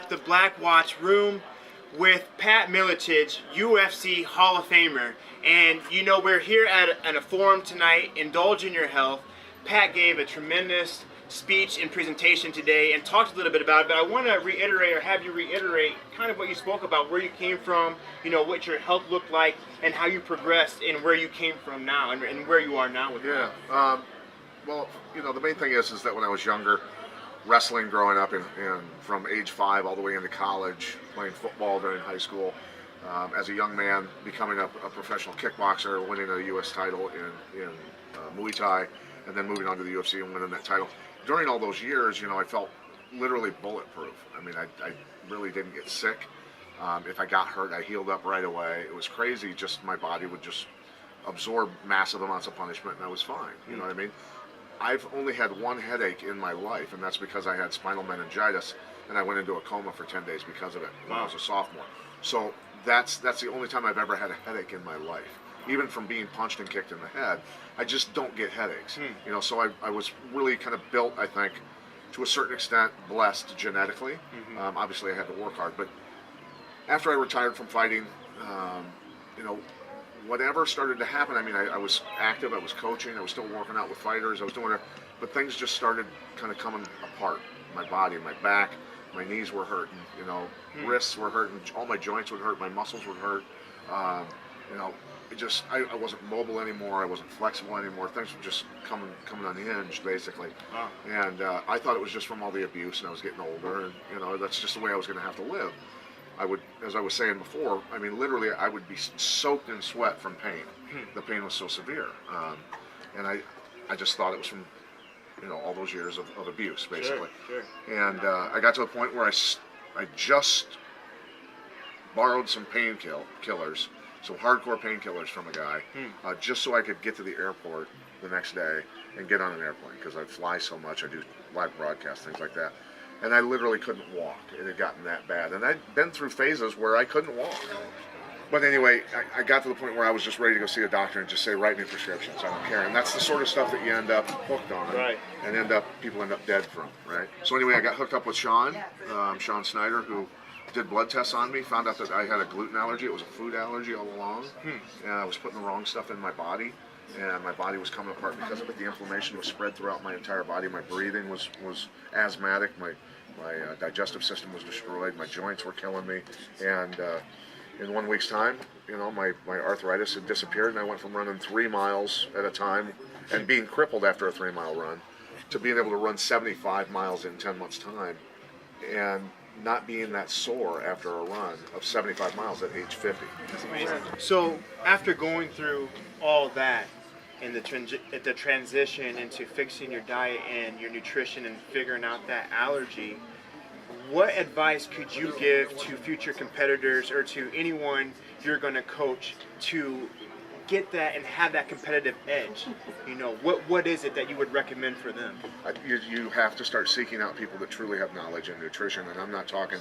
at the Black Watch room with Pat Miletich, UFC Hall of Famer. And you know, we're here at a forum tonight, Indulge in Your Health. Pat gave a tremendous speech and presentation today and talked a little bit about it, but I want to reiterate, or have you reiterate, kind of what you spoke about, where you came from, you know, what your health looked like, and how you progressed, and where you came from now, and where you are now with it. Well, you know, the main thing is that when I was younger, wrestling growing up, and from age 5 all the way into college, playing football during high school, as a young man, becoming a professional kickboxer, winning a U.S. title in Muay Thai, and then moving on to the UFC and winning that title. During all those years, you know, I felt literally bulletproof. I mean, I really didn't get sick. If I got hurt, I healed up right away. It was crazy. Just my body would just absorb massive amounts of punishment, and I was fine. You know what I mean? I've only had one headache in my life, and that's because I had spinal meningitis, and I went into a coma for 10 days because of it when I was a sophomore. So that's the only time I've ever had a headache in my life. Even from being punched and kicked in the head, I just don't get headaches. You know, so I was really kind of built, I think, to a certain extent, blessed genetically. Obviously, I had to work hard, but after I retired from fighting, you know, whatever started to happen, I mean, I was active, I was coaching, I was still working out with fighters, I was doing it, but things just started kind of coming apart. My body, my back, my knees were hurting, you know, wrists were hurting, all my joints would hurt, my muscles would hurt, you know, I wasn't mobile anymore, I wasn't flexible anymore, things were just coming unhinged, basically. And I thought it was just from all the abuse, and I was getting older, and, you know, that's just the way I was going to have to live. I would, as I was saying before, I mean, literally, I would be soaked in sweat from pain. The pain was so severe, and I just thought it was from, you know, all those years of abuse, basically. Sure. And I got to a point where I just borrowed some painkillers, some hardcore painkillers from a guy, just so I could get to the airport the next day and get on an airplane, because I fly so much, I do live broadcasts, things like that. And I literally couldn't walk. It had gotten that bad. And I'd been through phases where I couldn't walk. But anyway, I got to the point where I was just ready to go see a doctor and just say, write me prescriptions, I don't care. And that's the sort of stuff that you end up hooked on. Right. And people end up dead from, right? So anyway, I got hooked up with Sean Snyder, who did blood tests on me, found out that I had a gluten allergy. It was a food allergy all along. And I was putting the wrong stuff in my body, and my body was coming apart because of it. The inflammation was spread throughout my entire body. My breathing was asthmatic. My digestive system was destroyed. My joints were killing me. And in 1 week's time, you know, my arthritis had disappeared, and I went from running 3 miles at a time and being crippled after a 3-mile run to being able to run 75 miles in 10 months' time and not being that sore after a run of 75 miles at age 50. That's amazing. So after going through all that, and the transition into fixing your diet and your nutrition and figuring out that allergy, what advice could you give to future competitors or to anyone you're going to coach to get that and have that competitive edge? You know, what is it that you would recommend for them? You have to start seeking out people that truly have knowledge in nutrition, and I'm not talking,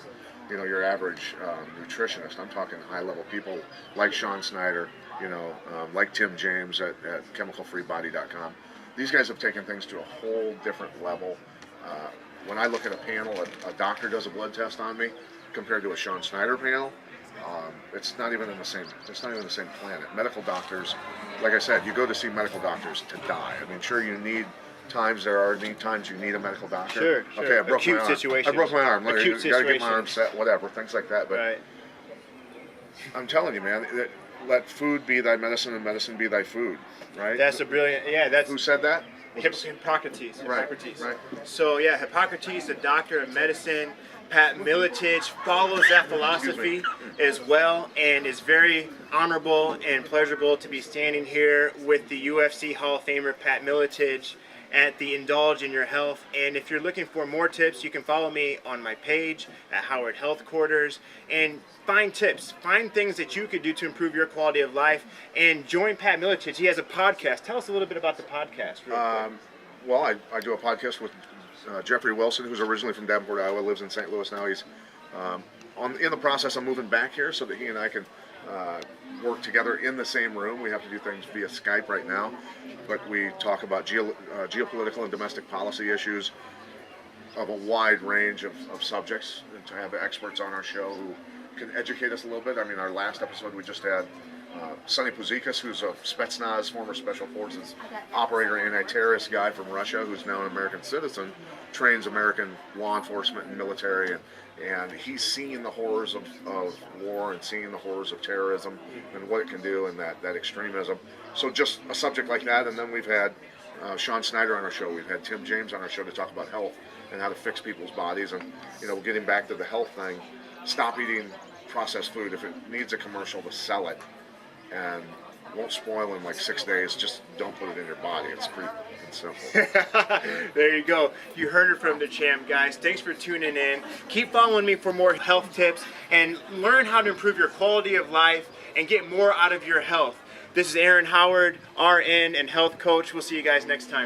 you know, your average nutritionist. I'm talking high-level people like Sean Snyder, you know, like Tim James at chemicalfreebody.com. These guys have taken things to a whole different level. When I look at a panel, a doctor does a blood test on me compared to a Sean Snyder panel. It's not even in the same. It's not even the same planet. Medical doctors, like I said, you go to see medical doctors to die. I mean, sure, you need times. There are times you need a medical doctor. Sure. Okay, I broke Acute my arm. situations. I broke my arm. Acute You got to situations. get my arm set. Whatever, things like that. But Right. I'm telling you, man, let food be thy medicine and medicine be thy food. Right? That's a brilliant. Yeah, that's Who said that? Hippocrates. Right. Hippocrates. Right. So yeah, Hippocrates, the doctor of medicine. Pat Miletich follows that philosophy as well, and is very honorable and pleasurable to be standing here with the UFC Hall of Famer Pat Miletich at the Indulge in Your Health. And if you're looking for more tips, you can follow me on my page at Howard Health Quarters and find tips, find things that you could do to improve your quality of life, and join Pat Miletich. He has a podcast. Tell us a little bit about the podcast. Well, I do a podcast with Jeffrey Wilson, who's originally from Davenport, Iowa, lives in St. Louis now. He's in the process of moving back here so that he and I can work together in the same room. We have to do things via Skype right now, but we talk about geopolitical and domestic policy issues, of a wide range of subjects, and to have experts on our show who can educate us a little bit. I mean, our last episode we just had Sonny Puzikas, who's a Spetsnaz, former Special Forces operator, anti-terrorist guy from Russia, who's now an American citizen, trains American law enforcement and military, and he's seen the horrors of war and seeing the horrors of terrorism and what it can do and that extremism. So just a subject like that, and then we've had Sean Snyder on our show. We've had Tim James on our show to talk about health and how to fix people's bodies. And, getting back to the health thing, stop eating processed food. If it needs a commercial to sell it and won't spoil in like 6 days, just don't put it in your body. It's pretty simple. There you go. You heard it from the champ, guys. Thanks for tuning in. Keep following me for more health tips and learn how to improve your quality of life and get more out of your health. This is Aaron Howard, RN and health coach. We'll see you guys next time.